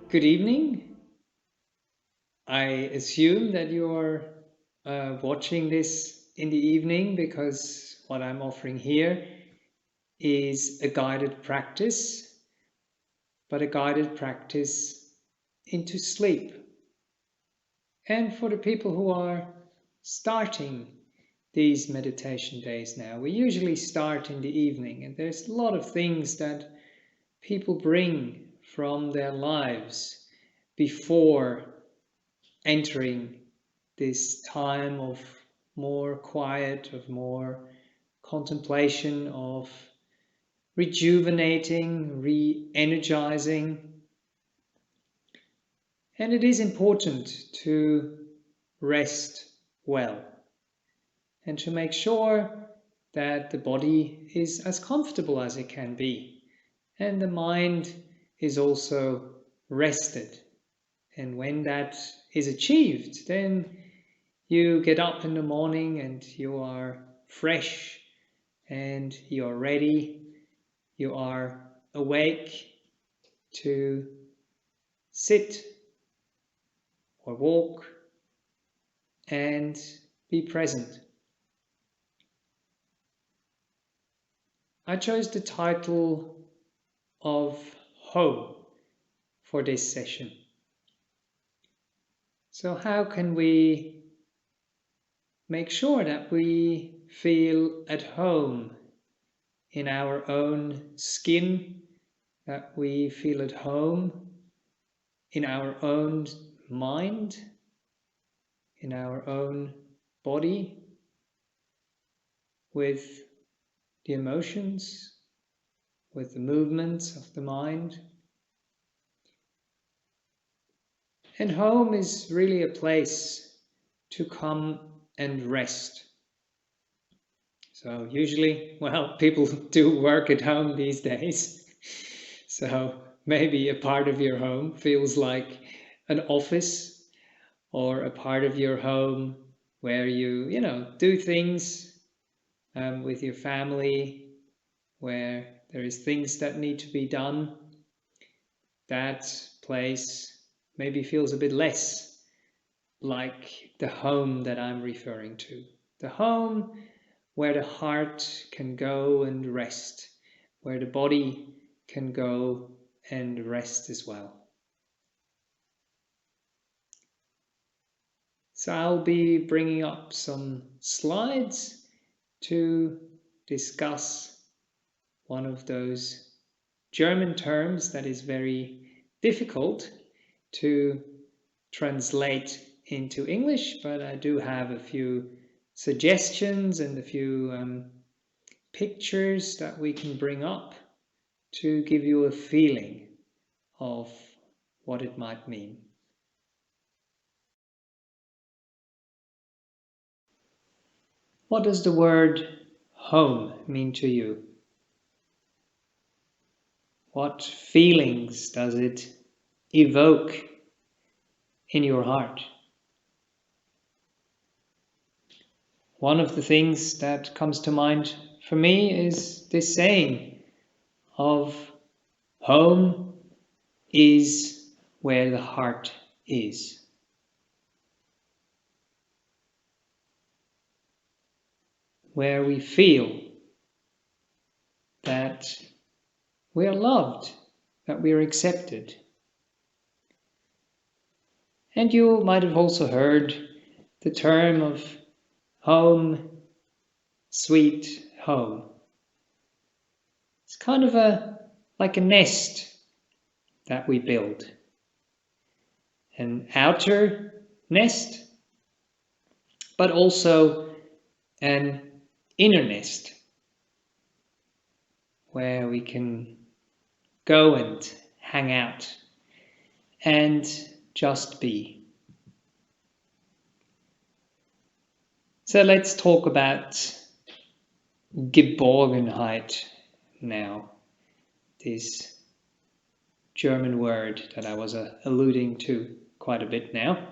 Good evening. I assume that you're watching this in the evening because what I'm offering here is a guided practice, but a guided practice into sleep. And for the people who are starting these meditation days now, we usually start in the evening, and there's a lot of things that people bring from their lives before entering this time of more quiet, of more contemplation, of rejuvenating, re-energizing. And it is important to rest well and to make sure that the body is as comfortable as it can be and the mind is also rested. And when that is achieved, then you get up in the morning and you are fresh and you're ready, you are awake to sit or walk and be present. I chose the title of Home for this session. So how can we make sure that we feel at home in our own skin, that we feel at home in our own mind, in our own body, with the emotions, with the movements of the mind? And home is really a place to come and rest. So usually, well, people do work at home these days. So maybe a part of your home feels like an office, or a part of your home where you do things with your family, where there is things that need to be done. That place maybe feels a bit less like the home that I'm referring to. The home where the heart can go and rest, where the body can go and rest as well. So I'll be bringing up some slides to discuss one of those German terms that is very difficult to translate into English, but I do have a few suggestions and a few pictures that we can bring up to give you a feeling of what it might mean. What does the word home mean to you? What feelings does it evoke in your heart? One of the things that comes to mind for me is this saying of home is where the heart is. Where we feel that we are loved, that we are accepted. And you might have also heard the term of home, sweet home. It's kind of like a nest that we build. An outer nest, but also an inner nest where we can go and hang out and just be. So let's talk about Geborgenheit now, this German word that I was alluding to quite a bit now.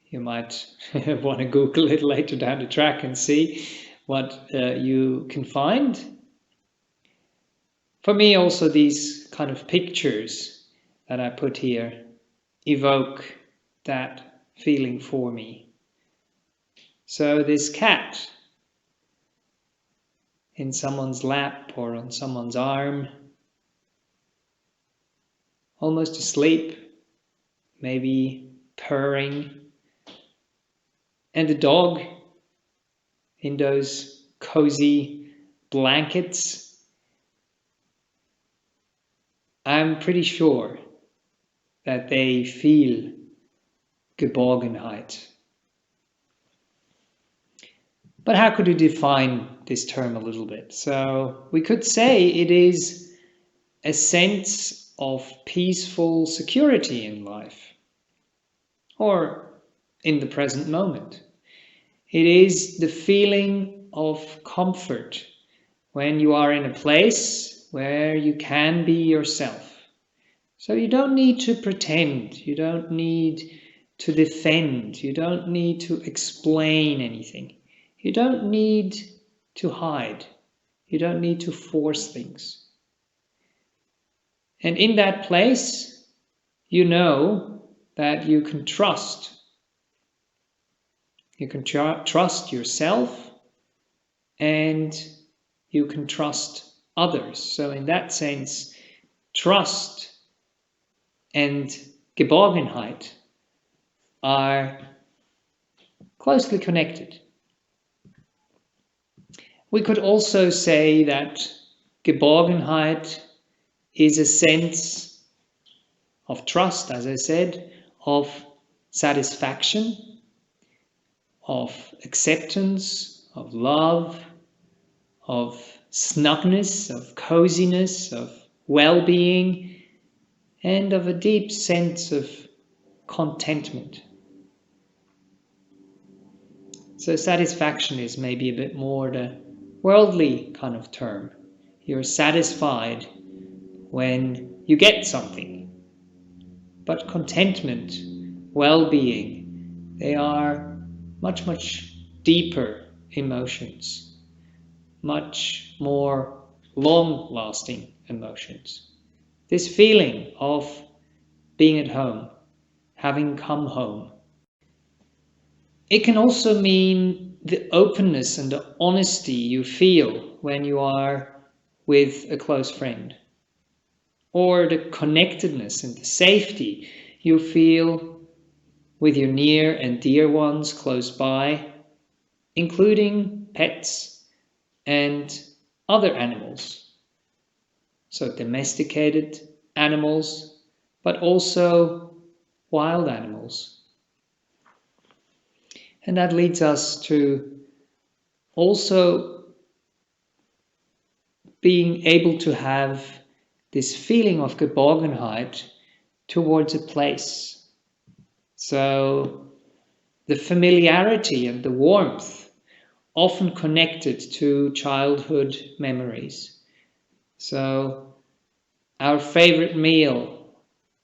You might want to Google it later down the track and see what you can find. For me also, these kind of pictures that I put here evoke that feeling for me. So this cat in someone's lap or on someone's arm, almost asleep, maybe purring, and the dog in those cozy blankets, I'm pretty sure that they feel Geborgenheit. But how could we define this term a little bit? So we could say it is a sense of peaceful security in life, or in the present moment. It is the feeling of comfort when you are in a place where you can be yourself. So you don't need to pretend, you don't need to defend, you don't need to explain anything. You don't need to hide, you don't need to force things. And in that place, you know that you can trust. You can trust yourself and you can trust others. So in that sense, trust and Geborgenheit are closely connected. We could also say that Geborgenheit is a sense of trust, as I said, of satisfaction, of acceptance, of love, of snugness, of coziness, of well-being, and of a deep sense of contentment. So satisfaction is maybe a bit more the worldly kind of term. You're satisfied when you get something. But contentment, well-being, they are much, much deeper emotions, much more long-lasting emotions. This feeling of being at home, having come home. It can also mean the openness and the honesty you feel when you are with a close friend, or the connectedness and the safety you feel with your near and dear ones close by, including pets and other animals. So domesticated animals, but also wild animals. And that leads us to also being able to have this feeling of Geborgenheit towards a place. So the familiarity and the warmth often connected to childhood memories. So our favorite meal,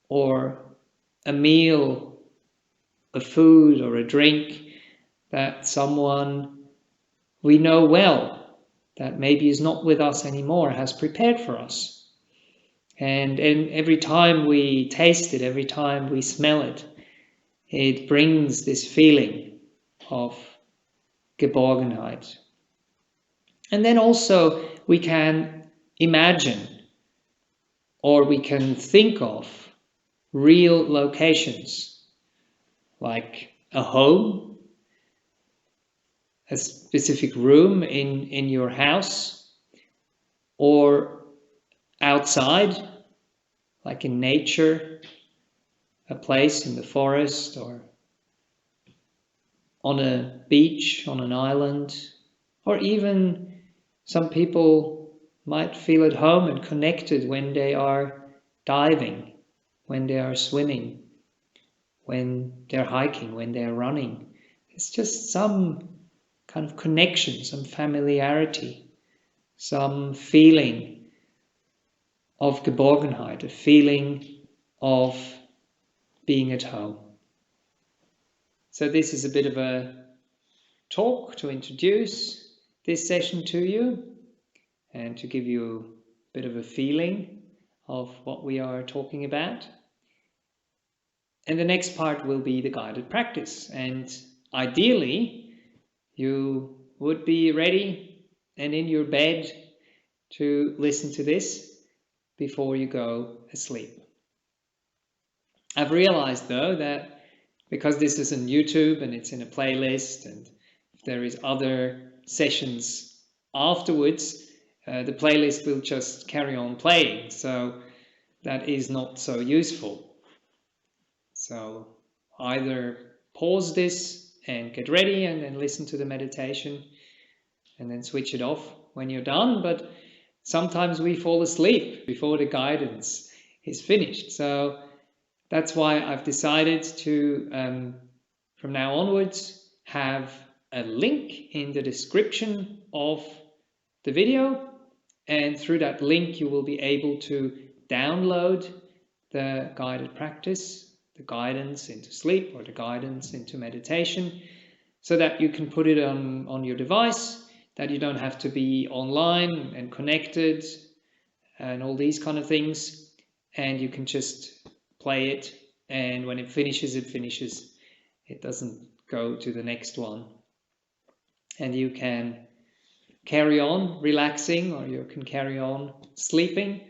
or a meal, a food or a drink that someone we know well, that maybe is not with us anymore, has prepared for us. And every time we taste it, every time we smell it, it brings this feeling of Geborgenheit. And then also we can imagine, or we can think of real locations, like a home, a specific room in your house, or outside, like in nature, a place in the forest, or on a beach, on an island, or even some people might feel at home and connected when they are diving, when they are swimming, when they're hiking, when they're running. It's just some kind of connection, some familiarity, some feeling of Geborgenheit, a feeling of being at home. So this is a bit of a talk to introduce this session to you and to give you a bit of a feeling of what we are talking about. And the next part will be the guided practice. And ideally, you would be ready and in your bed to listen to this before you go asleep. I've realized though that because this is on YouTube and it's in a playlist, and if there is other sessions afterwards, the playlist will just carry on playing. So that is not so useful. So either pause this and get ready and then listen to the meditation and then switch it off when you're done. But sometimes we fall asleep before the guidance is finished. So that's why I've decided to, from now onwards, have a link in the description of the video. And through that link, you will be able to download the guided practice, the guidance into sleep or the guidance into meditation, so that you can put it on your device, that you don't have to be online and connected and all these kind of things. And you can just play it, and when it finishes, it finishes. It doesn't go to the next one. And you can carry on relaxing, or you can carry on sleeping,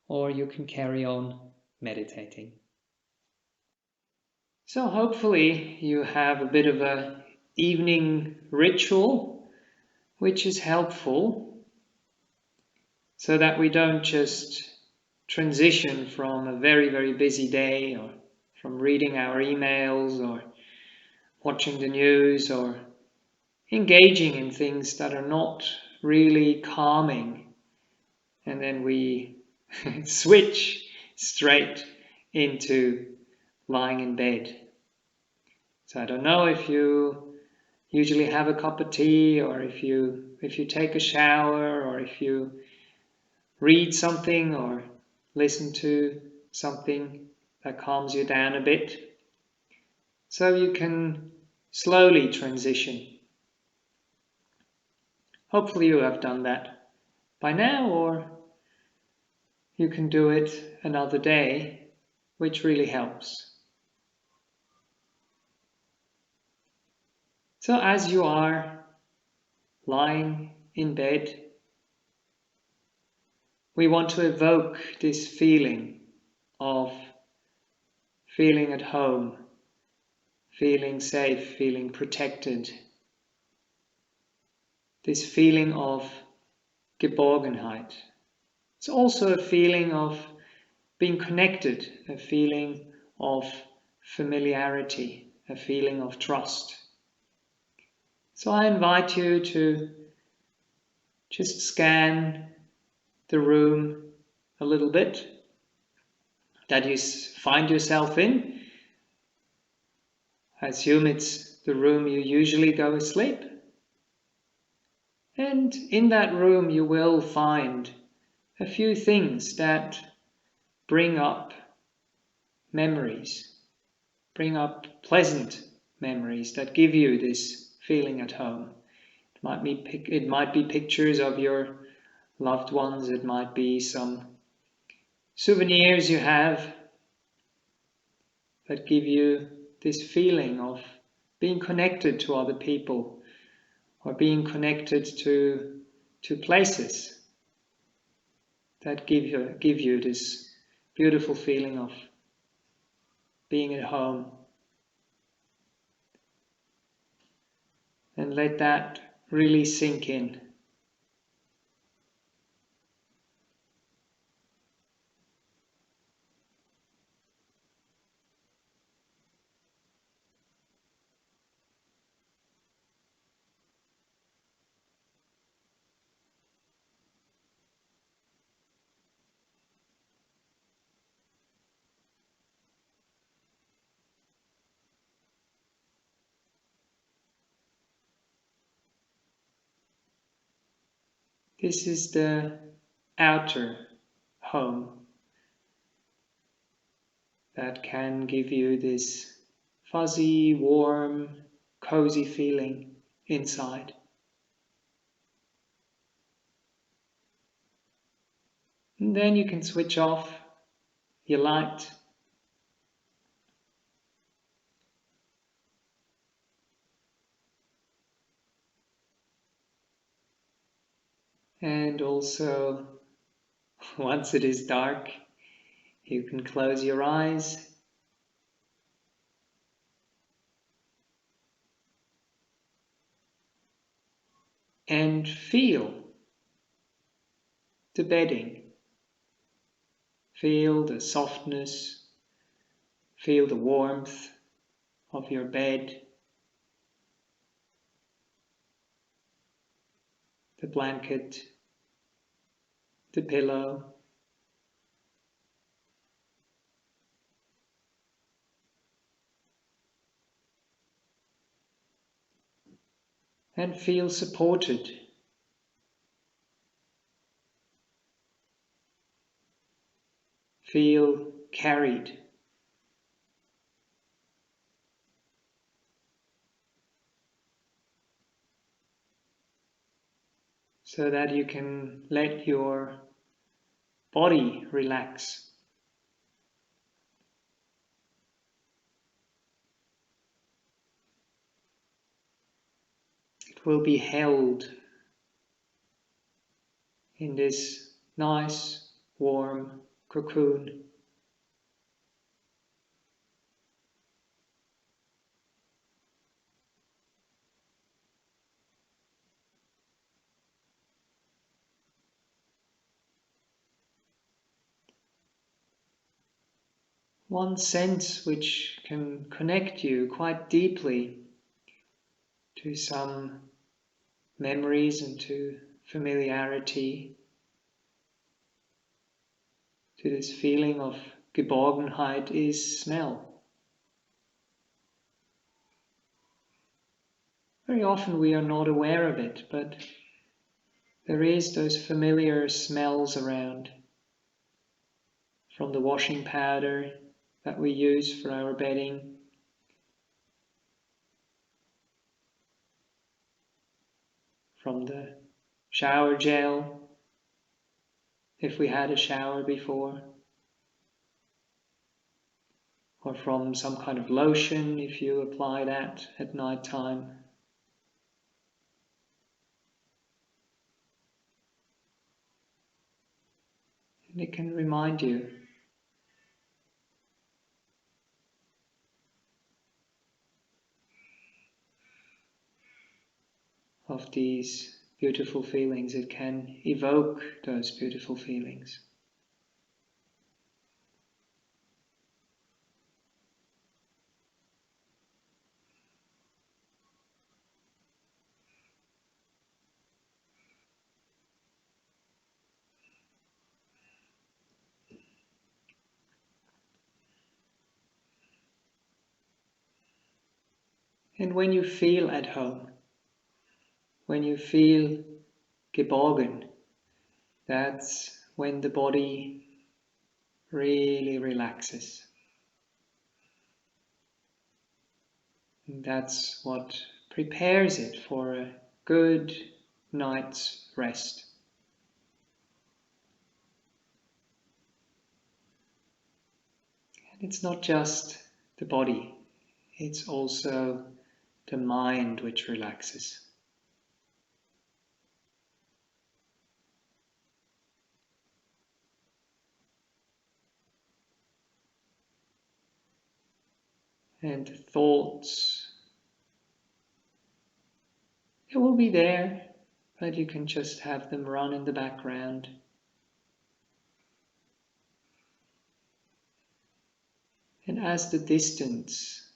or you can carry on meditating. So hopefully you have a bit of an evening ritual which is helpful, so that we don't just transition from a very, very busy day, or from reading our emails or watching the news or engaging in things that are not really calming, and then we switch straight into lying in bed. So I don't know if you usually have a cup of tea, or if you take a shower, or if you read something or listen to something that calms you down a bit, so you can slowly transition. Hopefully you have done that by now, or you can do it another day, which really helps. So as you are lying in bed, we want to evoke this feeling of feeling at home, feeling safe, feeling protected. This feeling of Geborgenheit. It's also a feeling of being connected, a feeling of familiarity, a feeling of trust. So I invite you to just scan the room a little bit that you find yourself in. I assume it's the room you usually go to sleep. And in that room you will find a few things that bring up memories, bring up pleasant memories that give you this feeling at home. It might be pictures of your loved ones, it might be some souvenirs you have that give you this feeling of being connected to other people, or being connected to places that give you this beautiful feeling of being at home. And let that really sink in. This is the outer home that can give you this fuzzy, warm, cozy feeling inside. And then you can switch off your light. And also, once it is dark, you can close your eyes and feel the bedding. Feel the softness, feel the warmth of your bed, the blanket, the pillow. And feel supported. Feel carried. So that you can let your body relax. It will be held in this nice, warm cocoon. One sense which can connect you quite deeply to some memories and to familiarity, to this feeling of Geborgenheit, is smell. Very often we are not aware of it, but there is those familiar smells around, from the washing powder that we use for our bedding, from the shower gel, if we had a shower before, or from some kind of lotion if you apply that at night time. And it can remind you of these beautiful feelings. It can evoke those beautiful feelings. And when you feel at home, when you feel geborgen, that's when the body really relaxes. And that's what prepares it for a good night's rest. And it's not just the body, it's also the mind which relaxes. And the thoughts, they will be there, but you can just have them run in the background. And as the distance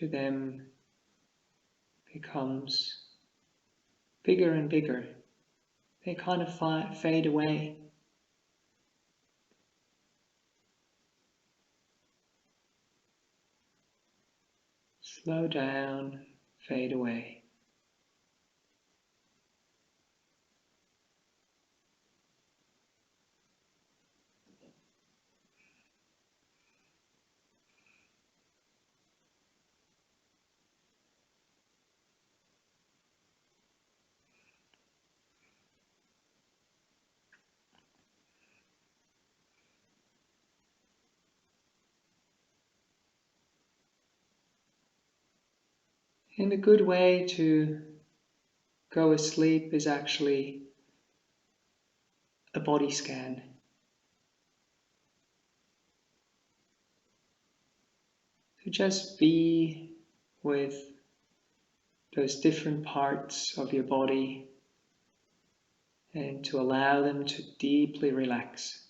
to them becomes bigger and bigger, they kind of fade away. Slow down, fade away. And a good way to go asleep is actually a body scan. To just be with those different parts of your body and to allow them to deeply relax.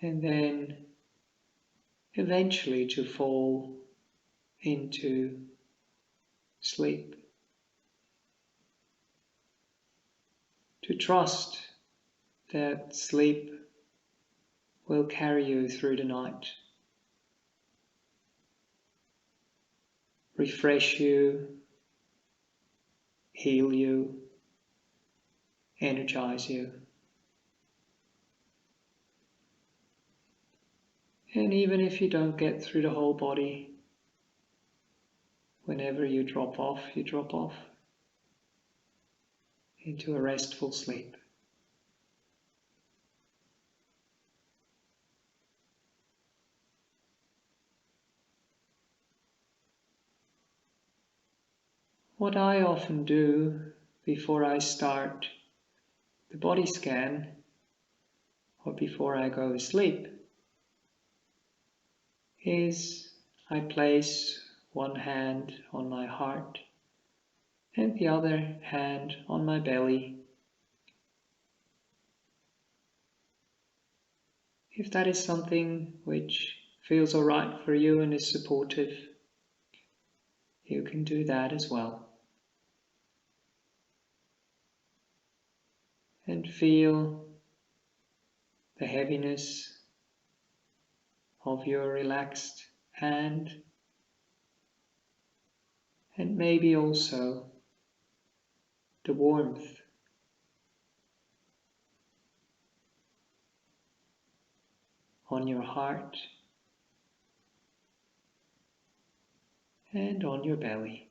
And then eventually to fall into sleep. To trust that sleep will carry you through the night, refresh you, heal you, energize you. And even if you don't get through the whole body, whenever you drop off into a restful sleep. What I often do before I start the body scan or before I go to sleep is I place one hand on my heart and the other hand on my belly. If that is something which feels alright for you and is supportive, you can do that as well. And feel the heaviness of your relaxed hand, and maybe also the warmth on your heart and on your belly.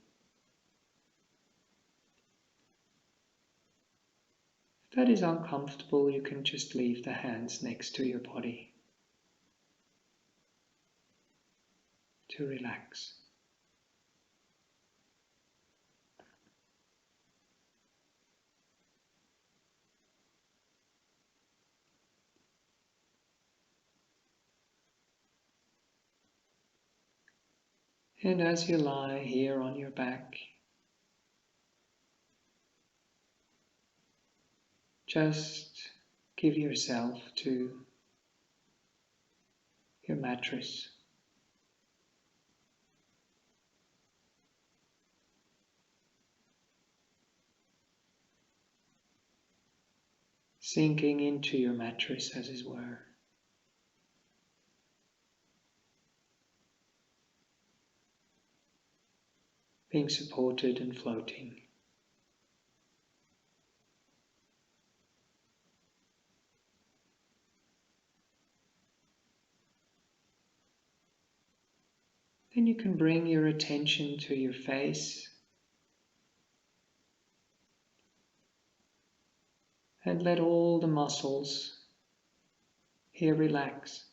If that is uncomfortable, you can just leave the hands next to your body to relax. And as you lie here on your back, just give yourself to your mattress. Sinking into your mattress, as it were. Being supported and floating. Then you can bring your attention to your face and let all the muscles here relax.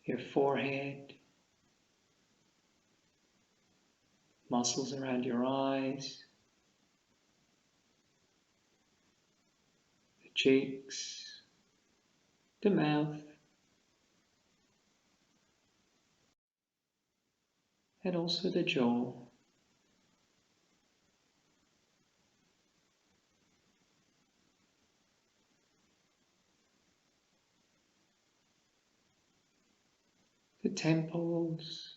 Your forehead, muscles around your eyes, the cheeks, the mouth, and also the jaw. The temples,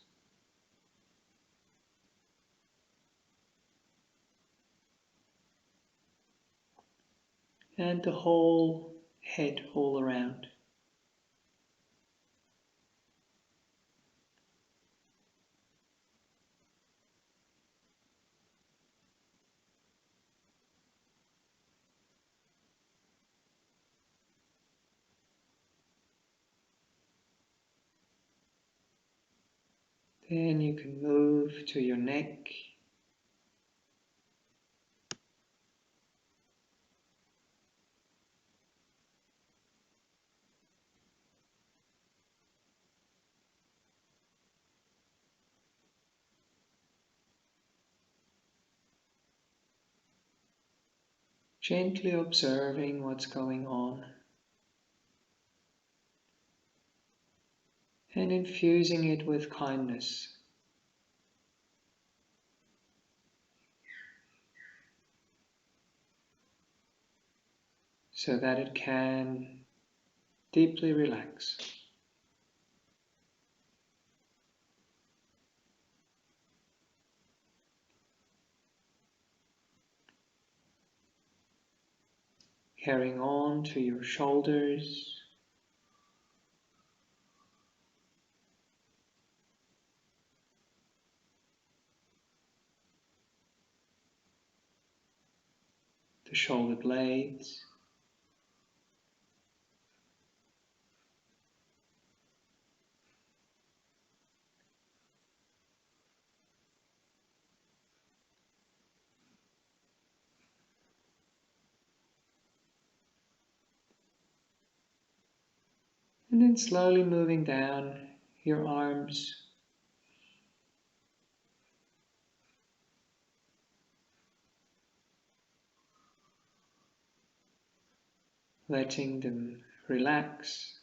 and the whole head all around. Then you can move to your neck, Gently observing what's going on and infusing it with kindness so that it can deeply relax. Carrying on to your shoulders, the shoulder blades, and then slowly moving down your arms, letting them relax,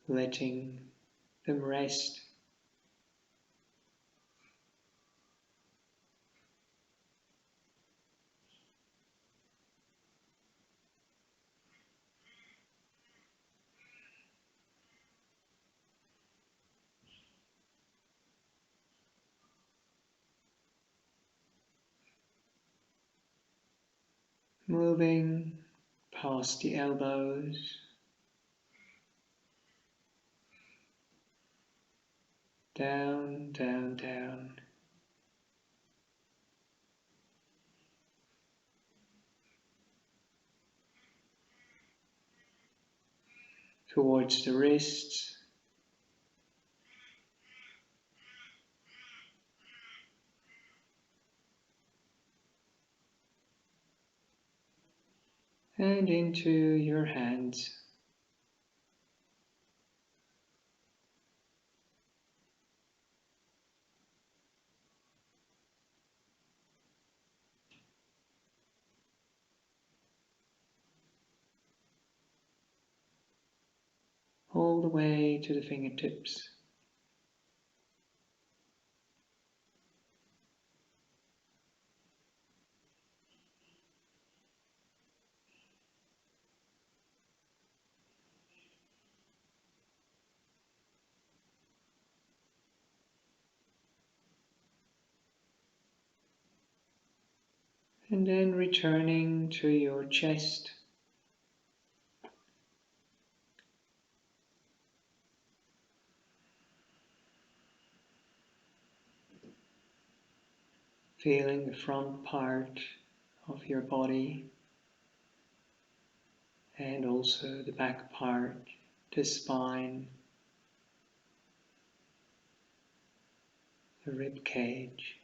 letting them rest. Moving past the elbows, down, down, down, towards the wrists, and into your hands. All the way to the fingertips. And then returning to your chest, feeling the front part of your body and also the back part, the spine, the rib cage.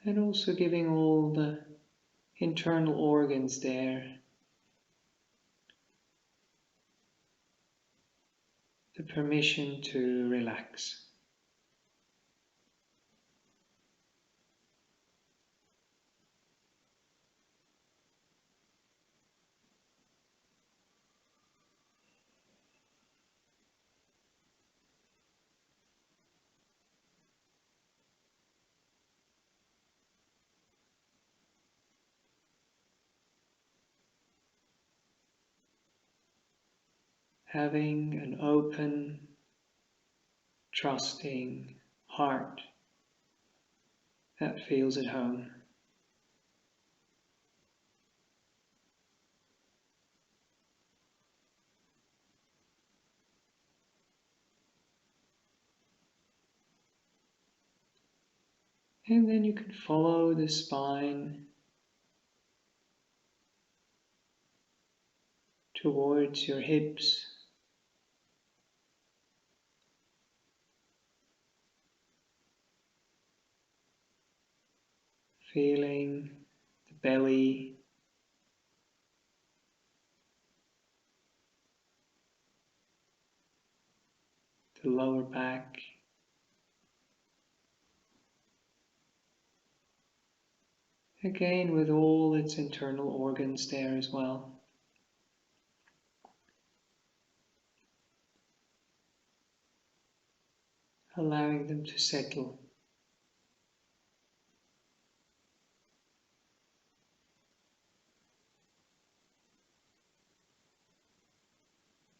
And also giving all the internal organs there the permission to relax. Having an open, trusting heart that feels at home. And then you can follow the spine towards your hips, feeling the belly, the lower back, again with all its internal organs there as well. Allowing them to settle.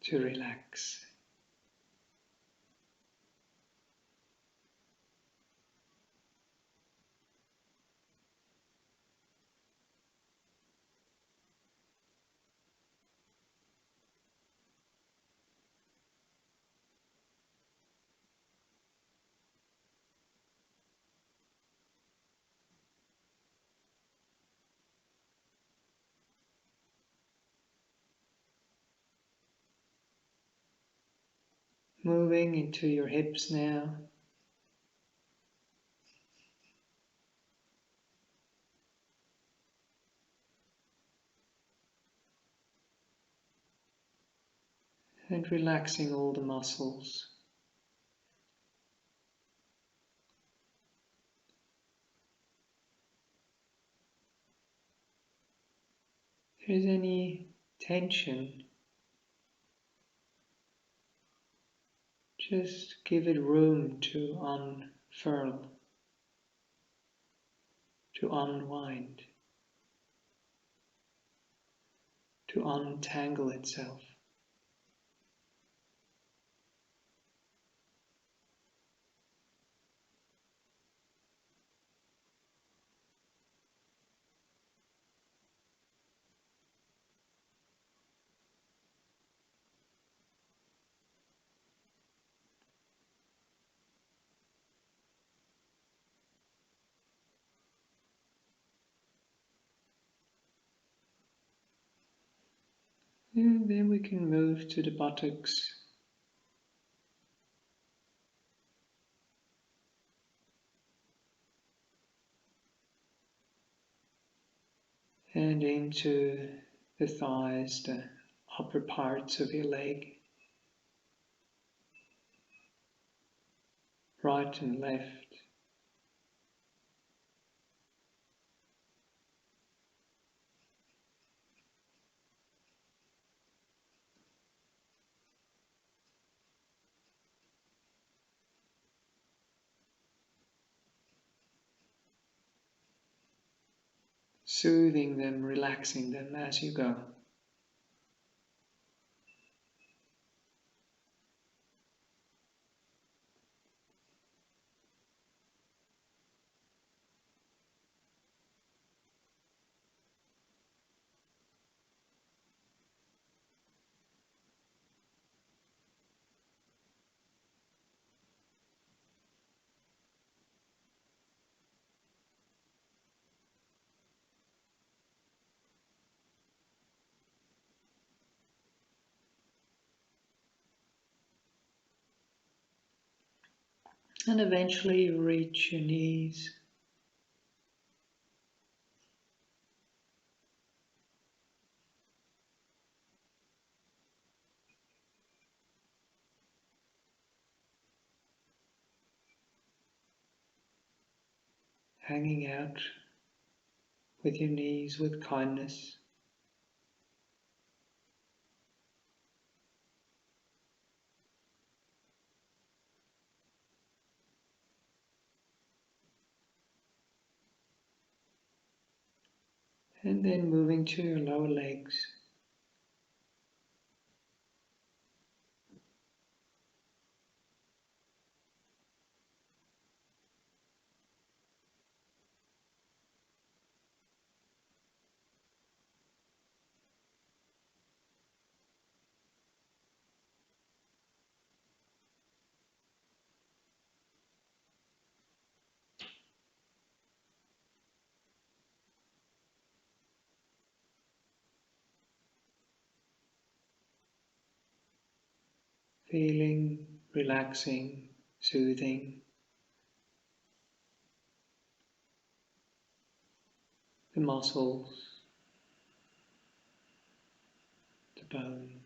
To relax. Moving into your hips now. And relaxing all the muscles. If there's any tension, just give it room to unfurl, to unwind, to untangle itself. And then we can move to the buttocks. And into the thighs, the upper parts of your leg, right and left. Soothing them, relaxing them as you go. And eventually you reach your knees. Hanging out with your knees with kindness. And then moving to your lower legs. Feeling relaxing, soothing. the muscles, the bones.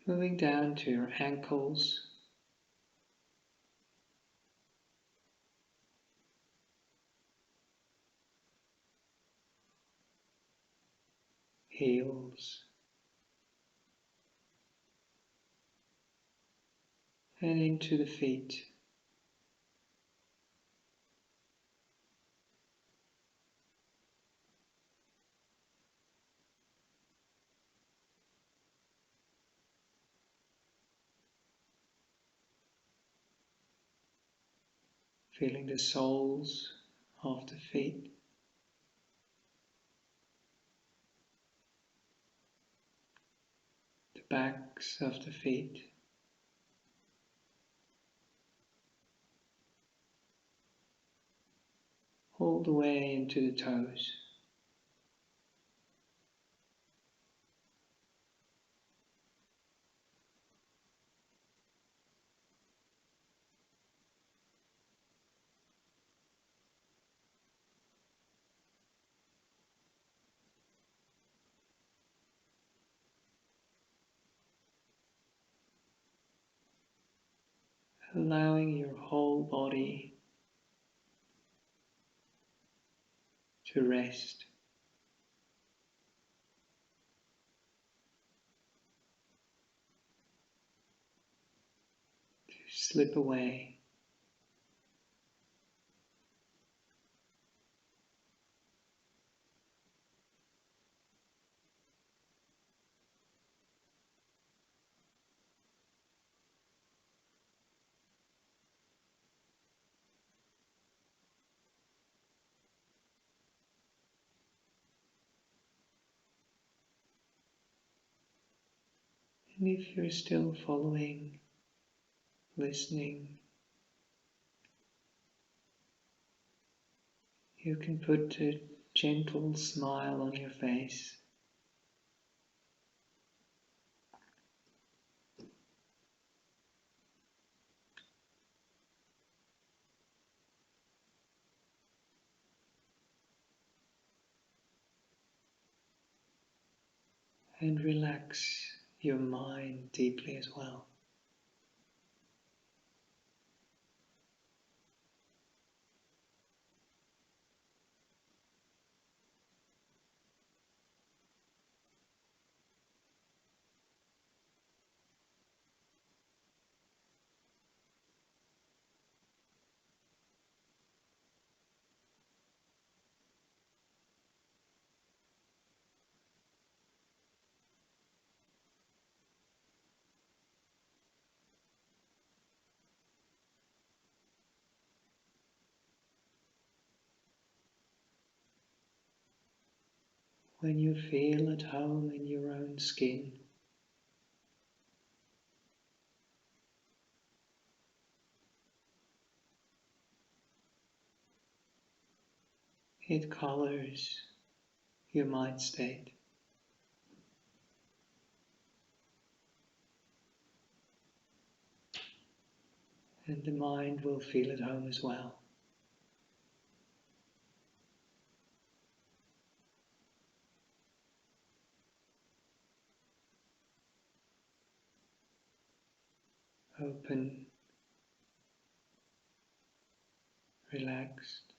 Moving down to your ankles, heels, and into the feet. Feeling the soles of the feet, the backs of the feet, all the way into the toes. Allowing your whole body to rest, to slip away. And if you're still following, listening, you can put a gentle smile on your face. And relax your mind deeply as well. When you feel at home in your own skin, it colors your mind state. And the mind will feel at home as well. Open, relaxed,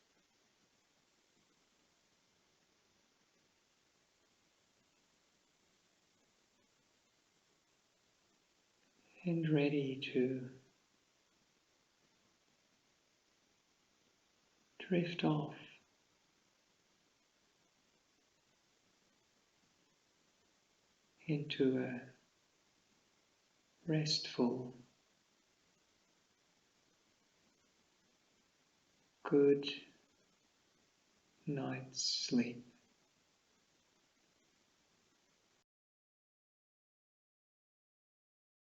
and ready to drift off into a restful, good night's sleep.